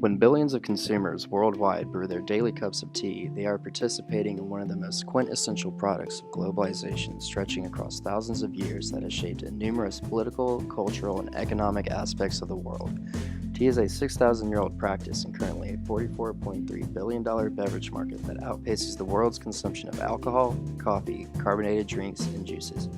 When billions of consumers worldwide brew their daily cups of tea, they are participating in one of the most quintessential products of globalization, stretching across thousands of years that has shaped numerous political, cultural, and economic aspects of the world. Tea is a 6,000-year-old practice and currently a $44.3 billion beverage market that outpaces the world's consumption of alcohol, coffee, carbonated drinks, and juices.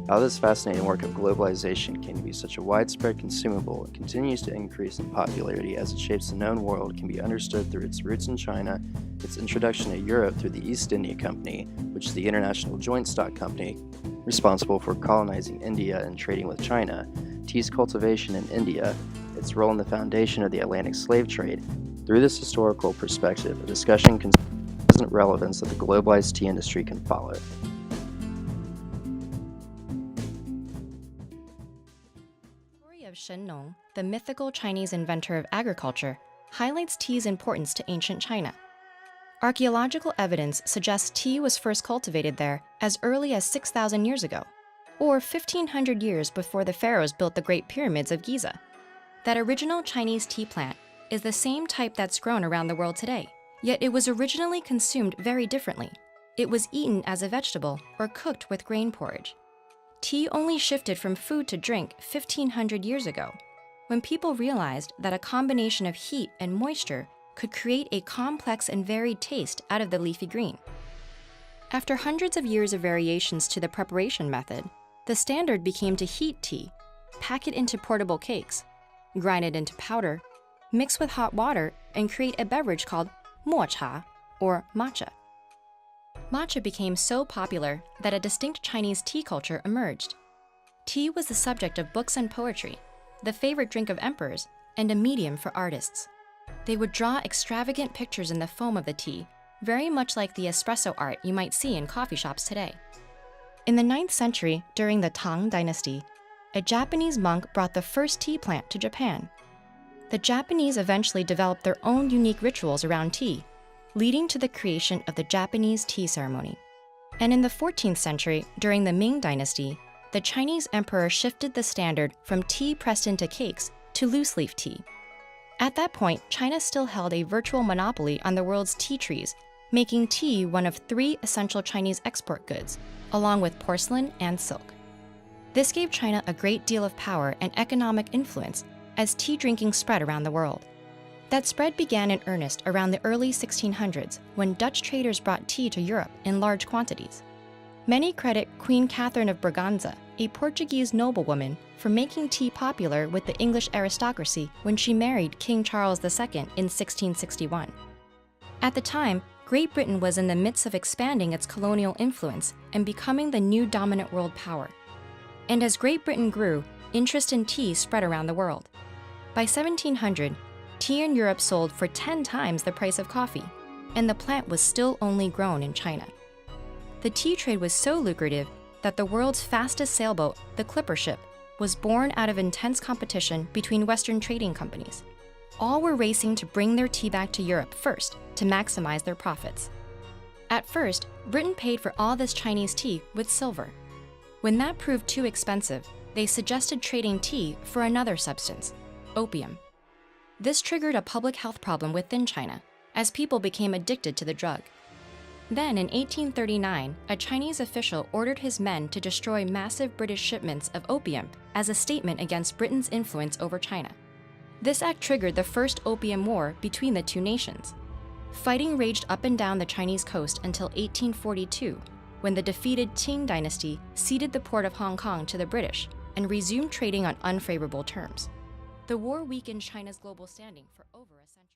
How this fascinating work of globalization came to be such a widespread consumable and continues to increase in popularity as it shapes the known world can be understood through its roots in China, its introduction to Europe through the East India Company, which is the international joint stock company responsible for colonizing India and trading with China, tea's cultivation in India, its role in the foundation of the Atlantic slave trade. Through this historical perspective, a discussion concerning the present relevance that the globalized tea industry can follow. The story of Shen Nong, the mythical Chinese inventor of agriculture, highlights tea's importance to ancient China. Archaeological evidence suggests tea was first cultivated there as early as 6,000 years ago, or 1,500 years before the pharaohs built the Great Pyramids of Giza. That original Chinese tea plant is the same type that's grown around the world today, yet it was originally consumed very differently. It was eaten as a vegetable or cooked with grain porridge. Tea only shifted from food to drink 1,500 years ago, when people realized that a combination of heat and moisture could create a complex and varied taste out of the leafy green. After hundreds of years of variations to the preparation method, the standard became to heat tea, pack it into portable cakes, grind it into powder, mix with hot water, and create a beverage called mo cha, or matcha. Matcha became so popular that a distinct Chinese tea culture emerged. Tea was the subject of books and poetry, the favorite drink of emperors, and a medium for artists. They would draw extravagant pictures in the foam of the tea, very much like the espresso art you might see in coffee shops today. In the 9th century, during the Tang Dynasty, a Japanese monk brought the first tea plant to Japan. The Japanese eventually developed their own unique rituals around tea, leading to the creation of the Japanese tea ceremony. And in the 14th century, during the Ming Dynasty, the Chinese emperor shifted the standard from tea pressed into cakes to loose-leaf tea. At that point, China still held a virtual monopoly on the world's tea trees, making tea one of 3 essential Chinese export goods, along with porcelain and silk. This gave China a great deal of power and economic influence as tea drinking spread around the world. That spread began in earnest around the early 1600s when Dutch traders brought tea to Europe in large quantities. Many credit Queen Catherine of Braganza, a Portuguese noblewoman, for making tea popular with the English aristocracy when she married King Charles II in 1661. At the time, Great Britain was in the midst of expanding its colonial influence and becoming the new dominant world power. And as Great Britain grew, interest in tea spread around the world. By 1700, tea in Europe sold for 10 times the price of coffee, and the plant was still only grown in China. The tea trade was so lucrative that the world's fastest sailboat, the clipper ship, was born out of intense competition between Western trading companies. All were racing to bring their tea back to Europe first to maximize their profits. At first, Britain paid for all this Chinese tea with silver. When that proved too expensive, they suggested trading tea for another substance, opium. This triggered a public health problem within China, as people became addicted to the drug. Then, in 1839, a Chinese official ordered his men to destroy massive British shipments of opium as a statement against Britain's influence over China. This act triggered the First Opium War between the two nations. Fighting raged up and down the Chinese coast until 1842, when the defeated Qing dynasty ceded the port of Hong Kong to the British and resumed trading on unfavorable terms. The war weakened China's global standing for over a century.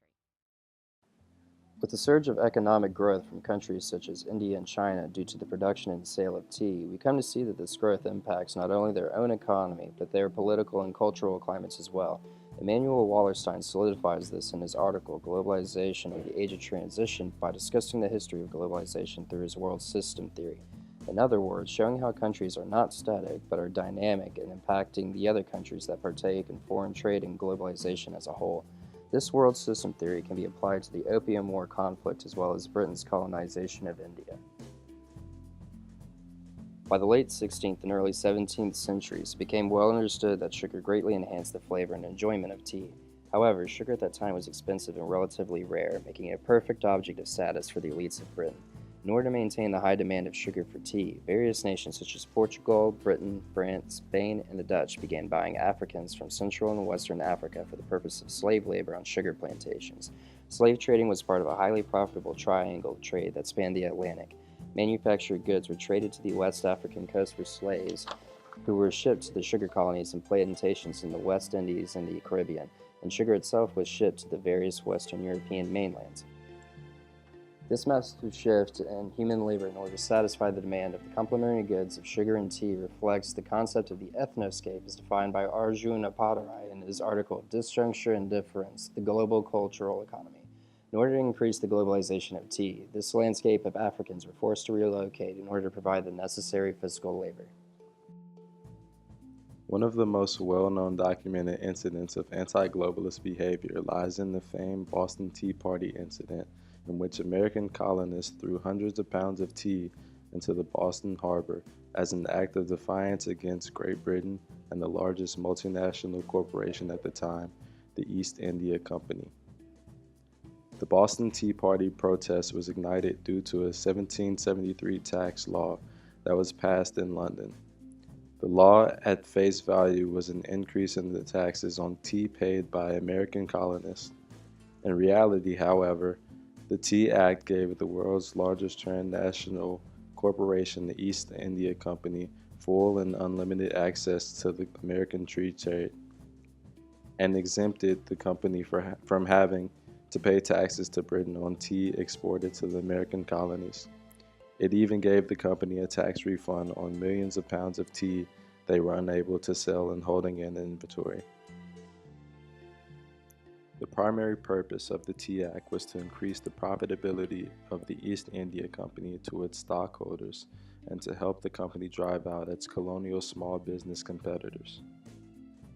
With the surge of economic growth from countries such as India and China due to the production and sale of tea, we come to see that this growth impacts not only their own economy, but their political and cultural climates as well. Emanuel Wallerstein solidifies this in his article, Globalization of the Age of Transition, by discussing the history of globalization through his world system theory. In other words, showing how countries are not static, but are dynamic and impacting the other countries that partake in foreign trade and globalization as a whole. This world system theory can be applied to the Opium War conflict as well as Britain's colonization of India. By the late 16th and early 17th centuries, it became well understood that sugar greatly enhanced the flavor and enjoyment of tea. However, sugar at that time was expensive and relatively rare, making it a perfect object of status for the elites of Britain. In order to maintain the high demand of sugar for tea, various nations such as Portugal, Britain, France, Spain, and the Dutch began buying Africans from Central and Western Africa for the purpose of slave labor on sugar plantations. Slave trading was part of a highly profitable triangle trade that spanned the Atlantic. Manufactured goods were traded to the West African coast for slaves, who were shipped to the sugar colonies and plantations in the West Indies and the Caribbean, and sugar itself was shipped to the various Western European mainlands. This massive shift in human labor in order to satisfy the demand of the complementary goods of sugar and tea reflects the concept of the ethnoscape as defined by Arjun Appadurai in his article Disjuncture and Difference, the Global Cultural Economy. In order to increase the globalization of tea, this landscape of Africans were forced to relocate in order to provide the necessary physical labor. One of the most well-known documented incidents of anti-globalist behavior lies in the famed Boston Tea Party incident, in which American colonists threw hundreds of pounds of tea into the Boston harbor as an act of defiance against Great Britain and the largest multinational corporation at the time, the East India Company. The Boston Tea Party protest was ignited due to a 1773 tax law that was passed in London. The law at face value was an increase in the taxes on tea paid by American colonists. In reality, however, the Tea Act gave the world's largest transnational corporation, the East India Company, full and unlimited access to the American tea trade and exempted the company from having to pay taxes to Britain on tea exported to the American colonies. It even gave the company a tax refund on millions of pounds of tea they were unable to sell and holding in inventory. The primary purpose of the Tea Act was to increase the profitability of the East India Company to its stockholders and to help the company drive out its colonial small business competitors.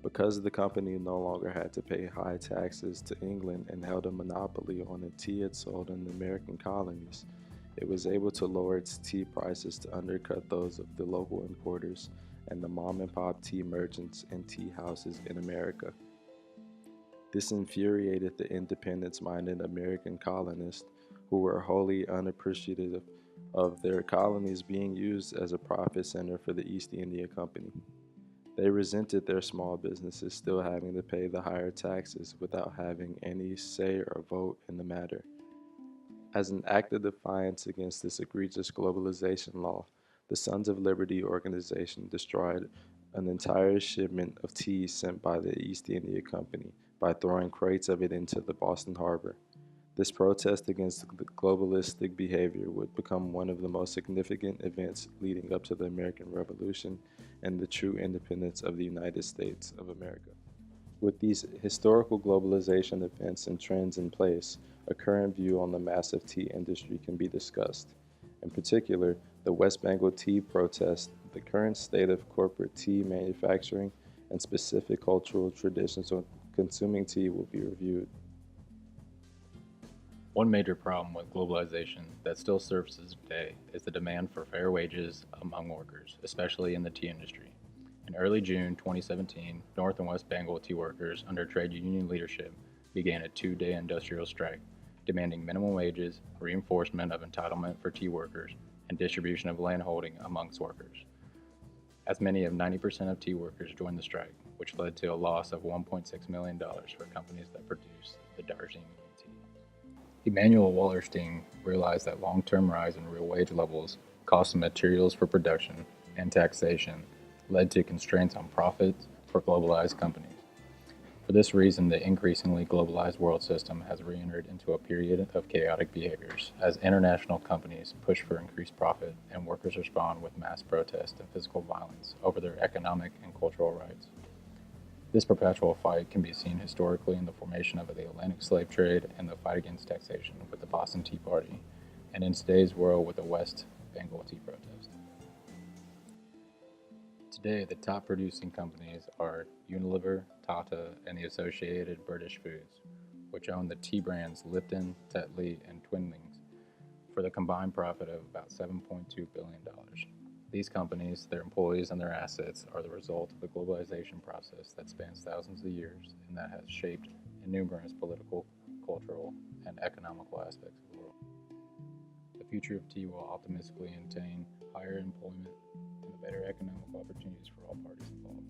Because the company no longer had to pay high taxes to England and held a monopoly on the tea it sold in the American colonies, it was able to lower its tea prices to undercut those of the local importers and the mom-and-pop tea merchants and tea houses in America. This infuriated the independence-minded American colonists, who were wholly unappreciative of their colonies being used as a profit center for the East India Company. They resented their small businesses still having to pay the higher taxes without having any say or vote in the matter. As an act of defiance against this egregious globalization law, the Sons of Liberty organization destroyed an entire shipment of tea sent by the East India Company by throwing crates of it into the Boston harbor. This protest against globalistic behavior would become one of the most significant events leading up to the American Revolution and the true independence of the United States of America. With these historical globalization events and trends in place, a current view on the massive tea industry can be discussed. In particular, the West Bengal tea protest, the current state of corporate tea manufacturing, and specific cultural traditions on consuming tea will be reviewed. One major problem with globalization that still surfaces today is the demand for fair wages among workers, especially in the tea industry. In early June 2017, North and West Bengal tea workers under trade union leadership began a two-day industrial strike, demanding minimum wages, reinforcement of entitlement for tea workers, and distribution of land holding amongst workers. As many as 90% of tea workers joined the strike, which led to a loss of $1.6 million for companies that produce the Darjeeling tea. Emanuel Wallerstein realized that long-term rise in real wage levels, cost of materials for production, and taxation led to constraints on profits for globalized companies. For this reason, the increasingly globalized world system has re-entered into a period of chaotic behaviors as international companies push for increased profit and workers respond with mass protest and physical violence over their economic and cultural rights. This perpetual fight can be seen historically in the formation of the Atlantic slave trade and the fight against taxation with the Boston Tea Party, and in today's world with the West Bengal tea protest. Today, the top producing companies are Unilever, Tata, and the associated British Foods, which own the tea brands Lipton, Tetley, and Twinings, for the combined profit of about $7.2 billion. These companies, their employees, and their assets are the result of the globalization process that spans thousands of years and that has shaped in numerous political, cultural, and economical aspects of the world. The future of tea will optimistically attain higher employment and better economic opportunities for all parties involved.